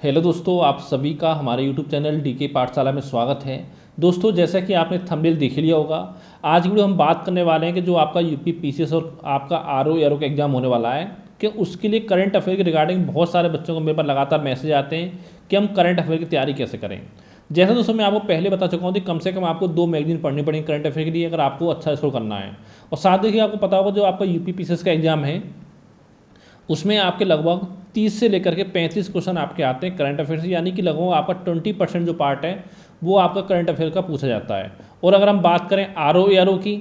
Hello दोस्तों, आप सभी का हमारे यूट्यूब चैनल डीके पाठशाला में स्वागत है। दोस्तों, जैसा कि आपने थंबनेल देख लिया होगा, आज की वीडियो हम बात करने वाले हैं कि जो आपका यूपी पीसीएस और आपका आरओ एआरओ का एग्जाम होने वाला है कि उसके लिए करंट अफेयर के रिगार्डिंग बहुत सारे बच्चों को मेरे पास लगातार मैसेज आते हैं कि हम करंट अफेयर की तैयारी कैसे करें। जैसा दोस्तों मैं आपको पहले बता चुका हूँ कि कम से कम आपको 2 मैगजीन पढ़नी पड़ेगी करंट अफेयर के लिए, अगर आपको अच्छा स्कोर करना है। और साथ देखिए, आपको पता होगा जो आपका यूपी पीसीएस का एग्जाम है उसमें आपके लगभग 30 से लेकर के 35 क्वेश्चन आपके आते हैं करंट अफेयर से, यानी कि लगभग आपका 20% जो पार्ट है वो आपका करंट अफेयर का पूछा जाता है। और अगर हम बात करें आर ओ आर ओ की,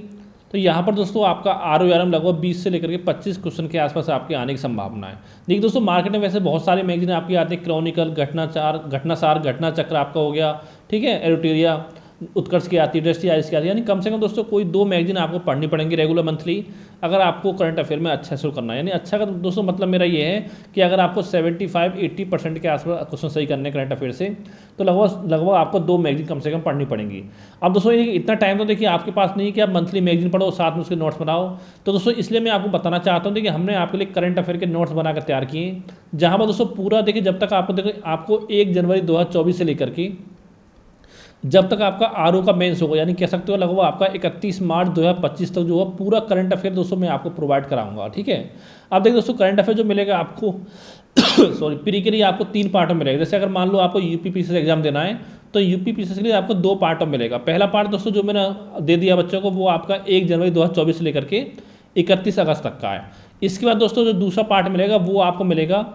तो यहाँ पर दोस्तों आपका आर ओ आर एम लगभग 20 से लेकर के 25 क्वेश्चन के आसपास आपके आने की संभावना है। देखिए दोस्तों, मार्केट में वैसे बहुत सारे मैगजीन आपकी आते हैं, क्रॉनिकल, घटनासार, घटना चक्र आपका हो गया, ठीक है, एडिटोरिया, उत्कर्ष की आती है, दृष्टि आइज की आती है, यानी कम से कम दोस्तों कोई 2 मैगजीन आपको पढ़नी पड़ेंगी रेगुलर मंथली, अगर आपको करंट अफेयर में अच्छा शुरू करना है। यानी अच्छा का दोस्तों मतलब मेरा ये है कि अगर आपको 75-80% के आसपास क्वेश्चन सही करने करंट अफेयर से, तो लगभग आपको 2 मैगजीन कम से कम पढ़नी पड़ेंगी। अब दोस्तों ये इतना टाइम तो देखिए आपके पास नहीं कि आप मंथली मैगजीन पढ़ो साथ में उसके नोट्स बनाओ। तो दोस्तों इसलिए मैं आपको बताना चाहता हूँ, देखिए हमने आपके लिए करंट अफेयर के नोट्स बनाकर तैयार किए, जहाँ पर दोस्तों पूरा देखिए जब तक आपको देखिए आपको 1 जनवरी 2024 से लेकर के जब तक आपका आरओ का मेंस होगा, यानी कह सकते हो लगभग आपका 31 मार्च 2025 तक जो है पूरा करंट अफेयर दोस्तों मैं आपको प्रोवाइड कराऊंगा, ठीक है। अब देखिए दोस्तों, करंट अफेयर जो मिलेगा आपको सॉरी प्री के लिए आपको 3 पार्टों में मिलेगा। जैसे अगर मान लो आपको यूपी पीसीएस एग्जाम देना है तो यूपी पीसीएस के लिए आपको 2 पार्टों में मिलेगा। पहला पार्ट दोस्तों जो मैंने दे दिया बच्चों को, वो आपका 1 जनवरी 2024 से लेकर के 31 अगस्त तक का है। इसके बाद दोस्तों जो दूसरा पार्ट मिलेगा वो आपको मिलेगा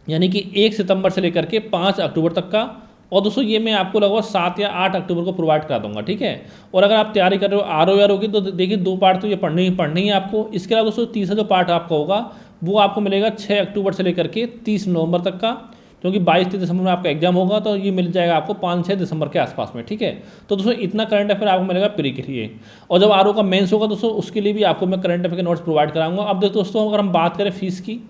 यानी कि 1 सितंबर से लेकर के 5 अक्टूबर तक का। और दोस्तों ये मैं आपको लगभग 7 या 8 अक्टूबर को प्रोवाइड करा दूंगा, ठीक है। और अगर आप तैयारी कर रहे हो आर ओ आर की, तो देखिए 2 पार्ट तो ये पढ़नी ही आपको। इसके अलावा दोस्तों तीसरा जो पार्ट आपका होगा वो आपको मिलेगा 6 अक्टूबर से लेकर के 30 नवंबर तक का, क्योंकि 22-23 दिसंबर में आपका एग्जाम होगा, तो ये मिल जाएगा आपको 5-6 दिसंबर के आसपास में, ठीक है। तो दोस्तों इतना करंट अफेयर आपको मिलेगा प्री के लिए। और जब आर ओ का मेंस होगा दोस्तों उसके लिए भी आपको मैं करंट अफेयर के नोट्स प्रोवाइड कराऊंगा। अब दोस्तों अगर हम बात करें फीस की,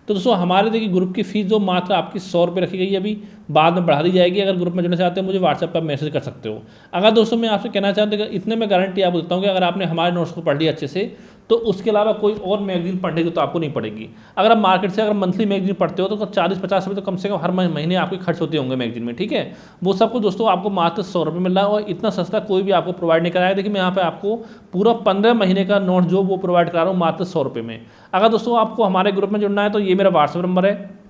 तो दोस्तों हमारे देखिए ग्रुप की फीस जो मात्र आपकी 100 रुपये रखी गई है, अभी बाद में बढ़ा दी जाएगी। अगर ग्रुप में जुड़ना चाहते हो मुझे व्हाट्सएप पर मैसेज कर सकते हो। अगर दोस्तों मैं आपसे कहना चाहता हूँ, इतने में गारंटी आपको देता हूँ कि अगर आपने हमारे नोट्स को पढ़ लिया अच्छे से, तो उसके अलावा कोई और मैगजीन पढ़ने की तो आपको नहीं पड़ेगी। अगर आप मार्केट से अगर मंथली मैगजीन पढ़ते हो तो 40-50 रुपये तो कम से कम हर महीने आपके खर्च होते होंगे मैगजीन में, ठीक है। वो सबको दोस्तों आपको मात्र 100 रुपये मिल रहा है, और इतना सस्ता कोई भी आपको प्रोवाइड नहीं कराया। देखिए मैं यहाँ पे आपको पूरा 15 महीने का नोट जो वो प्रोवाइड करा रहा हूँ मात्र 100 रुपये में। अगर दोस्तों आपको हमारे ग्रुप में जुड़ना है तो ये मेरा व्हाट्सएप नंबर है,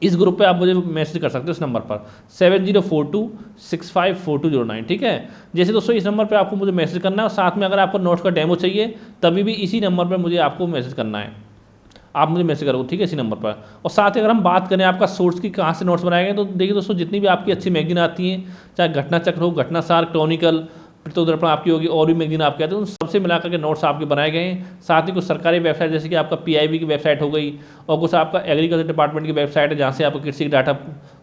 इस ग्रुप पे आप मुझे मैसेज कर सकते हो इस नंबर पर 7042654209, ठीक है। जैसे दोस्तों इस नंबर पे आपको मुझे मैसेज करना है, और साथ में अगर आपको नोट्स का डेमो चाहिए तभी भी इसी नंबर पर मुझे आपको मैसेज करना है, आप मुझे मैसेज करोगे, ठीक है, इसी नंबर पर। और साथ ही अगर हम बात करें आपका सोर्स की कहाँ से नोट्स बनाए गए, तो देखिए दोस्तों जितनी भी आपकी अच्छी मैगजीन आती हैं, चाहे घटना चक्र हो, घटनासार, क्रॉनिकल, तो दर्पण आपकी होगी, और भी मैगजीन आपके आते हैं, उन सबसे मिलाकर के नोट्स आपके बनाए गए हैं। साथ ही कुछ सरकारी वेबसाइट जैसे कि आपका पीआईबी की वेबसाइट हो गई, और कुछ आपका एग्रीकल्चर डिपार्टमेंट की वेबसाइट है जहाँ से आपको कृषि डाटा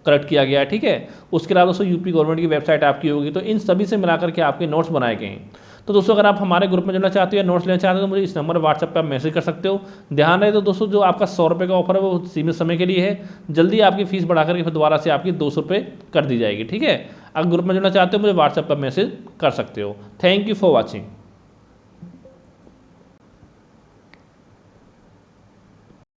कलेक्ट किया गया है, ठीक है। उसके अलावा दोस्तों यूपी गवर्नमेंट की वेबसाइट आपकी होगी। तो इन सभी से मिलाकर के आपके नोट्स बनाए गए हैं। तो दोस्तों अगर आप हमारे ग्रुप में जुड़ना चाहते हो या नोट्स लेना चाहते हो तो मुझे इस नंबर पर व्हाट्सएप पर आप मैसेज कर सकते हो। ध्यान रहे तो दोस्तों जो आपका 100 रुपये का ऑफर है वो सीमित समय के लिए है, जल्दी आपकी फीस बढ़ा करके फिर दोबारा से आपकी 200 रुपये कर दी जाएगी, ठीक है। अगर ग्रुप में जुड़ना चाहते हो मुझे व्हाट्सएप पर मैसेज कर सकते हो। Thank you for watching.